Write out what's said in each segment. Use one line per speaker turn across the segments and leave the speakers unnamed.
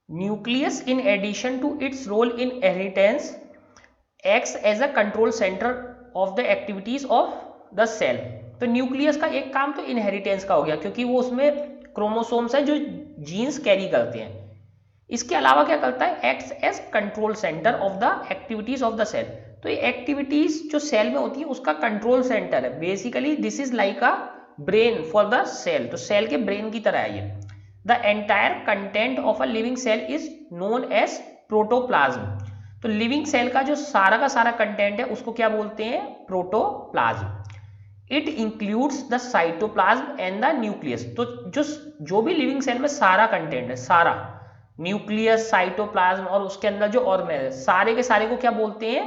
Nucleus in addition to its role in inheritance acts as a control centre of the activities of the cell. तो nucleus का एक काम तो inheritance का हो गया, क्योंकि वो उसमें क्रोमोसोम्स हैं जो जीन्स कैरी करते हैं। इसके अलावा क्या करता है, acts as control centre of the activities of the cell. तो ये एक्टिविटीज जो सेल में होती है उसका कंट्रोल सेंटर है। Basically this is like a brain for the cell, तो सेल के ब्रेन की तरह है ये। The entire content of a living cell is known as protoplasm. तो लिविंग सेल का जो सारा कंटेंट है उसको क्या बोलते हैं, protoplasm. It includes the cytoplasm and the nucleus. तो जो भी लिविंग सेल में सारा कंटेंट है, सारा न्यूक्लियस, साइटोप्लाज्म और उसके अंदर जो ऑर्गेनेल, सारे के सारे को क्या बोलते हैं,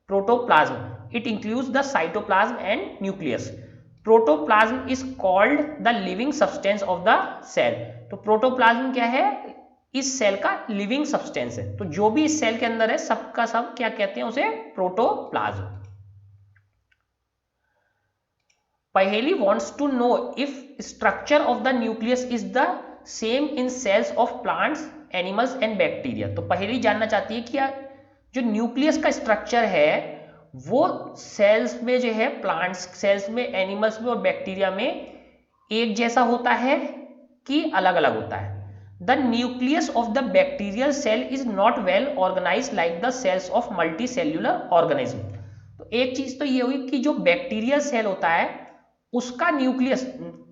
protoplasm. It includes the cytoplasm and nucleus. Protoplasm is called the living substance of the cell. तो प्रोटोप्लाज्म क्या है, इस सेल का लिविंग सब्सटेंस है। तो जो भी इस सेल के अंदर है सबका सब क्या कहते हैं, उसे प्रोटोप्लाज्म। पहेली wants to know if structure of the nucleus is the same in cells of plants, animals and bacteria। तो पहेली जानना चाहती है कि जो न्यूक्लियस का स्ट्रक्चर है वो सेल्स में जो है, प्लांट्स सेल्स में, एनिमल्स में और बैक्टीरिया में एक जैसा होता है कि अलग अलग होता है। The nucleus of the bacterial cell is not well organise like the cells of multicellular organism. तो एक चीज तो ये हुई कि जो बैक्टीरियल सेल होता है उसका न्यूक्लियस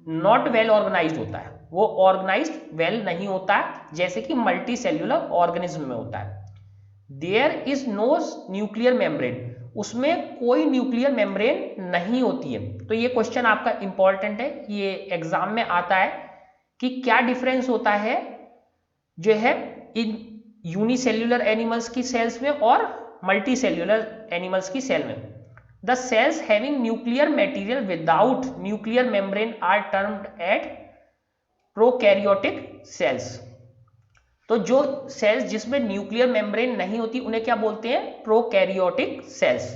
नॉट वेल ऑर्गेनाइज्ड होता है, वो ऑर्गेनाइज्ड वेल नहीं होता है जैसे कि मल्टी सेल्यूलर ऑर्गेनिज्म में होता है। There is no nuclear membrane, उसमें कोई न्यूक्लियर मेम्ब्रेन नहीं होती है। तो ये क्वेश्चन आपका इंपॉर्टेंट है, ये एग्जाम में आता है कि क्या डिफरेंस होता है जो है इन यूनिसेल्यूलर एनिमल्स की सेल्स में और मल्टी सेल्यूलर एनिमल्स की सेल में। The cells having nuclear material without nuclear membrane are termed at prokaryotic cells। तो जो सेल्स जिसमें न्यूक्लियर मेम्ब्रेन नहीं होती उन्हें क्या बोलते हैं, prokaryotic cells.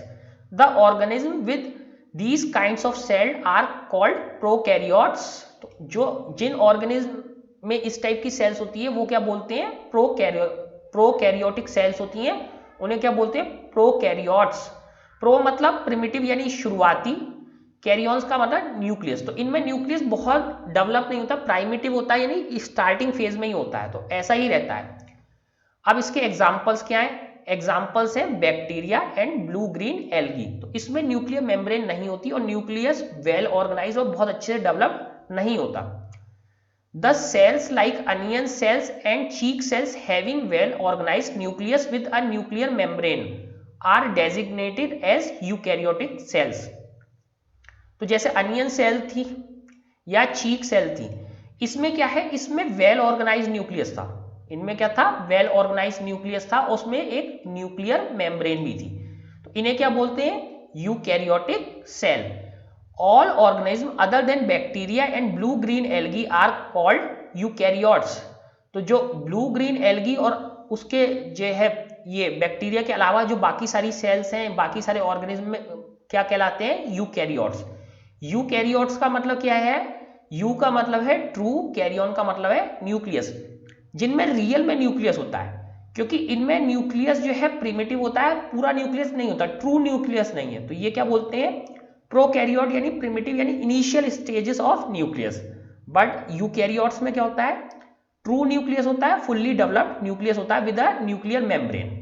The organism with these kinds of cell are called prokaryotes. तो जो जिन ऑर्गेनिज्म में इस टाइप की सेल्स होती है वो क्या बोलते हैं, प्रोकैरियोटिक सेल्स होती हैं, उन्हें क्या बोलते हैं, प्रोकैरियोट्स। प्रो मतलब प्रिमिटिव यानी शुरुआती, कैरियॉन्स का मतलब न्यूक्लियस। तो इनमें न्यूक्लियस बहुत डेवलप नहीं होता, प्राइमिटिव होता है यानी स्टार्टिंग फेज में ही होता है, तो ऐसा ही रहता है। अब इसके एग्जांपल्स क्या है, एग्जांपल्स हैं bacteria and blue green algae. तो इसमें न्यूक्लियर मेम्ब्रेन नहीं होती और न्यूक्लियस वेल ऑर्गेनाइज और बहुत अच्छे से डेवलप नहीं होता। The cells like onion cells and cheek cells having well organized nucleus with a nuclear membrane are designated as eukaryotic cells। तो जैसे अनियन सेल थी या चीक सेल थी, इसमें क्या है, इसमें वेल ऑर्गेनाइज न्यूक्लियस था। इनमें क्या था, वेल ऑर्गेनाइज न्यूक्लियस था, उसमें एक न्यूक्लियर मेम्ब्रेन भी थी। तो इन्हें क्या बोलते हैं, eukaryotic cell. All organism other than bacteria and blue green algae are called eukaryotes. तो जो ब्लू ग्रीन एल्गी और उसके जो है ये बैक्टीरिया के अलावा जो बाकी सारी सेल्स हैं, बाकी सारे ऑर्गेनिज्म में क्या कहलाते हैं, यूकैरियोट्स। यूकैरियोट्स का मतलब क्या है, यू का मतलब है ट्रू, कैरियन का मतलब है न्यूक्लियस, जिनमें रियल में न्यूक्लियस होता है। क्योंकि इनमें न्यूक्लियस जो है प्रिमिटिव होता है, पूरा न्यूक्लियस नहीं होता, ट्रू न्यूक्लियस नहीं है। तो ये क्या बोलते हैं, प्रोकैरियोट यानी प्रिमिटिव यानी initial stages of nucleus. But eukaryotes में क्या होता है, ट्रू न्यूक्लियस होता है, फुल्ली डेवलप्ड न्यूक्लियस होता है विद अ न्यूक्लियर मेम्ब्रेन।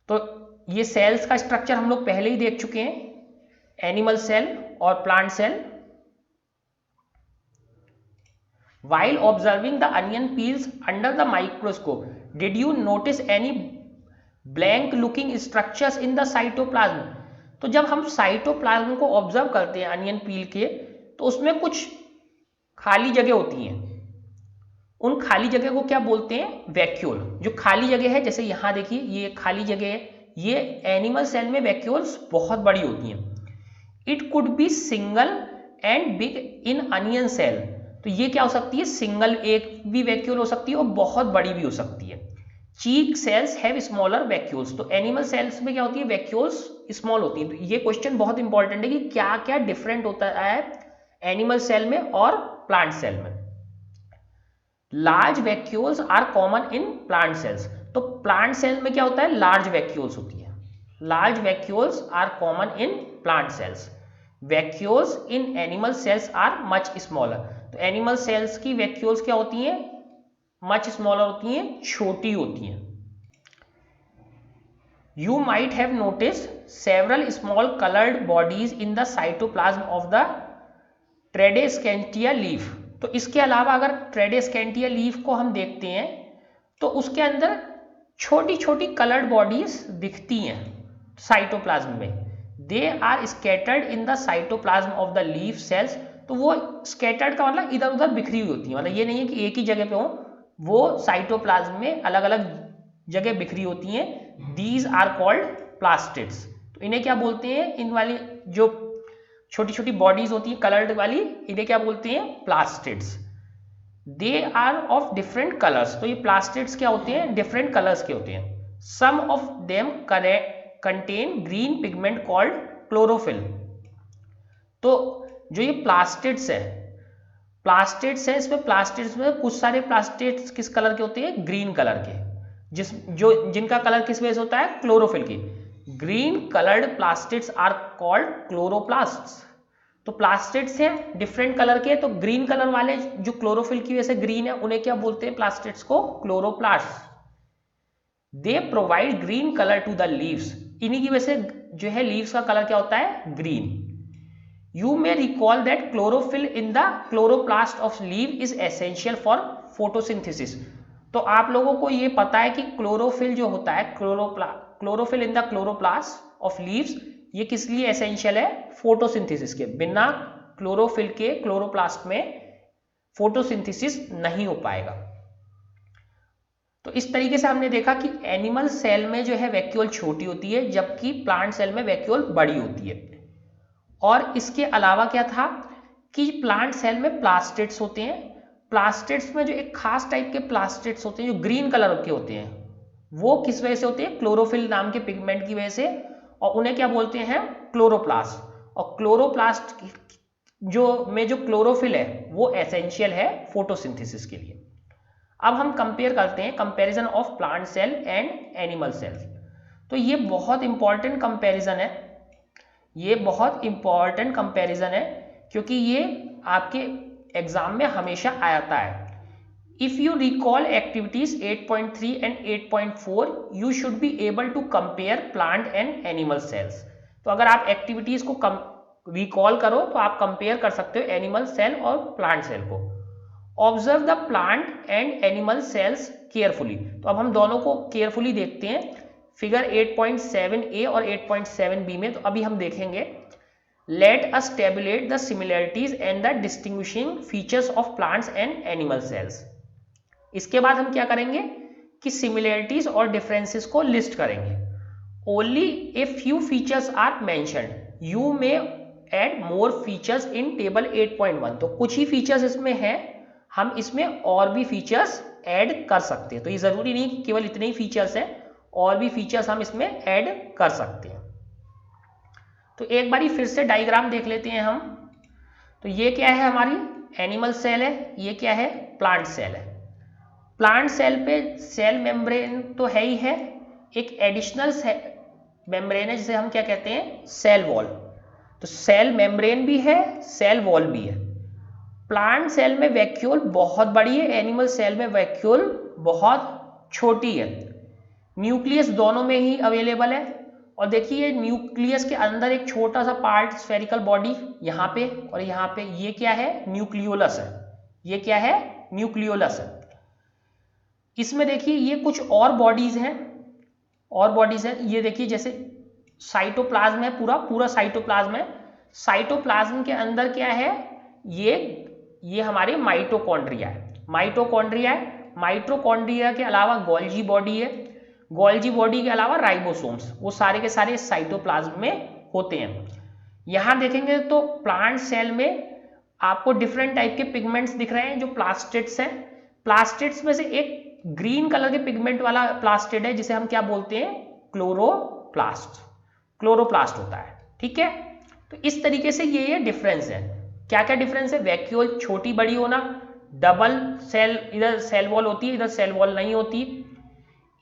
तो ये सेल्स का स्ट्रक्चर हम लोग पहले ही देख चुके हैं, एनिमल सेल और plant cell. While observing the onion peels under the microscope, did you notice any blank looking structures in the cytoplasm? तो जब हम साइटोप्लाज्म को ऑब्जर्व करते हैं अनियन पील के, तो उसमें कुछ खाली जगह होती हैं। उन खाली जगह को क्या बोलते हैं, वैक्यूल। जो खाली जगह है, जैसे यहाँ देखिए ये खाली जगह है, ये एनिमल सेल में वैक्यूल्स बहुत बड़ी होती हैं। It could be single and big in onion cell. तो ये क्या हो सकती है, सिंगल एक भी वैक्यूल हो सकती है और बहुत बड़ी भी हो सकती है। चीक सेल्स हैव स्मॉलर वैक्यूल्स। तो एनिमल सेल्स में क्या होती है, वैक्यूल्स स्मॉल होती है। तो ये क्वेश्चन बहुत इंपॉर्टेंट है कि क्या क्या डिफरेंट होता है एनिमल सेल में और प्लांट सेल में। Large vacuoles are common in plant cells. तो प्लांट सेल में क्या होता है, लार्ज वैक्यूल्स होती है। Large vacuoles are common in plant cells. Vacuoles in animal cells are much smaller. तो एनिमल सेल्स की वैक्यूल्स क्या होती हैं, मच स्मॉलर होती हैं, छोटी होती हैं। You might have noticed several small colored bodies in the cytoplasm of the Tradescantia leaf। तो इसके अलावा अगर Tradescantia leaf को हम देखते हैं तो उसके अंदर छोटी छोटी कलर्ड बॉडीज दिखती हैं साइटोप्लाज्म में। They are scattered in the cytoplasm of the leaf cells. तो वो स्कैटर्ड का मतलब इधर उधर बिखरी हुई होती है, मतलब ये नहीं है कि एक ही जगह पे हो, वो साइटोप्लाज्म में अलग अलग जगह बिखरी होती हैं। These are called plastids. तो इन्हें क्या बोलते हैं, इन वाली जो छोटी छोटी बॉडीज होती है कलर्ड वाली, इन्हें क्या बोलते हैं, plastids. They are of different colours. तो ये प्लास्टिड्स क्या होते हैं, डिफरेंट कलर्स के होते हैं। Some of them contain green pigment called chlorophyll. तो जो ये प्लास्टिड्स है इसमें प्लास्टिड्स में कुछ सारे प्लास्टिड्स किस कलर के होते हैं, ग्रीन कलर के, जिनका कलर किस वजह से होता है, क्लोरोफिल की। Green coloured plastids are called chloroplasts. तो प्लास्टिड्स हैं डिफरेंट कलर के, तो ग्रीन कलर वाले जो क्लोरोफिल की वजह से ग्रीन है उन्हें क्या बोलते हैं, प्लास्टिड्स को chloroplasts. They provide green colour to the leaves. इन्हीं की वजह से जो है लीव्स का कलर क्या होता है, green. You may recall that chlorophyll in the chloroplast of leave is essential for photosynthesis. तो आप लोगों को ये पता है कि क्लोरोफिल जो होता है, chlorophyll in the chloroplast of leaves, ये किस लिए एसेंशियल है, फोटोसिंथेसिस के। बिना क्लोरोफिल के क्लोरोप्लास्ट में फोटोसिंथेसिस नहीं हो पाएगा। तो इस तरीके से हमने देखा कि एनिमल सेल में जो है वैक्यूल छोटी होती है, जबकि प्लांट सेल में वैक्यूल बड़ी होती है। और इसके अलावा क्या था कि प्लांट सेल में प्लास्टिड्स होते हैं। प्लास्टिड्स में जो एक खास टाइप के प्लास्टिड्स होते हैं जो ग्रीन कलर के होते हैं, वो किस वजह से होते हैं, क्लोरोफिल नाम के पिगमेंट की वजह से, और उन्हें क्या बोलते हैं, क्लोरोप्लास्ट। और क्लोरोप्लास्ट जो क्लोरोफिल है वो एसेंशियल है फोटोसिंथेसिस के लिए। अब हम कंपेयर करते हैं, comparison of plant cell and animal cells. तो ये बहुत इंपॉर्टेंट कंपैरिजन है, ये बहुत इंपॉर्टेंट कंपैरिजन है, क्योंकि ये आपके एग्जाम में हमेशा आता है। If you recall activities 8.3 and 8.4 you should be able to compare plant and animal cells. तो अगर आप एक्टिविटीज को रिकॉल करो तो आप कंपेयर कर सकते हो एनिमल सेल और प्लांट सेल को। Observe the plant and animal sales carefully. तो अब हम दोनों को केयरफुली देखते हैं, फिगर 8.7a और 8.7b में। तो अभी हम देखेंगे, let us tablet the similarities and the distinguishing features of plants and animal sales. इसके बाद हम क्या करेंगे कि सिमिलरिटीज और डिफरेंसेस को लिस्ट करेंगे। Only a few features are mentioned, you may add more features in table 8.1। तो कुछ ही फीचर्स इसमें हैं, हम इसमें और भी फीचर्स ऐड कर सकते हैं। तो ये जरूरी नहीं कि केवल इतने ही फीचर्स हैं, और भी फीचर्स हम इसमें ऐड कर सकते हैं। तो एक बारी फिर से डायग्राम देख लेते हैं हम। तो ये क्या है, हमारी एनिमल सेल है, ये क्या है, प्लांट सेल है। प्लांट सेल पे सेल मेम्ब्रेन तो है ही है, एक एडिशनल मेम्ब्रेन है जिसे हम क्या कहते हैं, सेल वॉल। तो सेल मेम्ब्रेन भी है, सेल वॉल भी है। प्लांट सेल में वैक्यूल बहुत बड़ी है, एनिमल सेल में वैक्यूल बहुत छोटी है। न्यूक्लियस दोनों में ही अवेलेबल है। और देखिए न्यूक्लियस के अंदर एक छोटा सा पार्ट, स्फेरिकल बॉडी यहाँ पे और यहाँ पे, ये क्या है, न्यूक्लियोलस है। ये क्या है, न्यूक्लियोलस है। इसमें देखिए ये कुछ और बॉडीज हैं, ये देखिए जैसे साइटोप्लाज्म है, पूरा साइटोप्लाज्म है। साइटोप्लाज्म के अंदर क्या है, ये हमारे माइटोकॉन्ड्रिया है। माइटोकॉन्ड्रिया के अलावा गोल्जी बॉडी है, गोल्जी बॉडी के अलावा राइबोसोम्स, वो सारे के सारे साइटोप्लाज्म में होते हैं। यहां देखेंगे तो प्लांट सेल में आपको डिफरेंट टाइप के पिगमेंट्स दिख रहे हैं जो प्लास्टिड्स हैं। प्लास्टिड्स में से एक ग्रीन कलर के पिगमेंट वाला प्लास्टिड है जिसे हम क्या बोलते हैं, क्लोरोप्लास्ट होता है। ठीक है, तो इस तरीके से ये डिफरेंस है। क्या क्या डिफरेंस है? वैक्यूल छोटी बड़ी होना, डबल सेल, इधर सेल वॉल होती है, इधर सेल वॉल नहीं होती,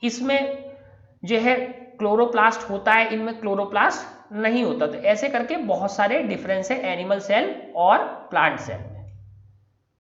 इसमें जो है क्लोरोप्लास्ट होता है, इनमें क्लोरोप्लास्ट नहीं होता। तो ऐसे करके बहुत सारे डिफरेंस है एनिमल सेल और प्लांट सेल।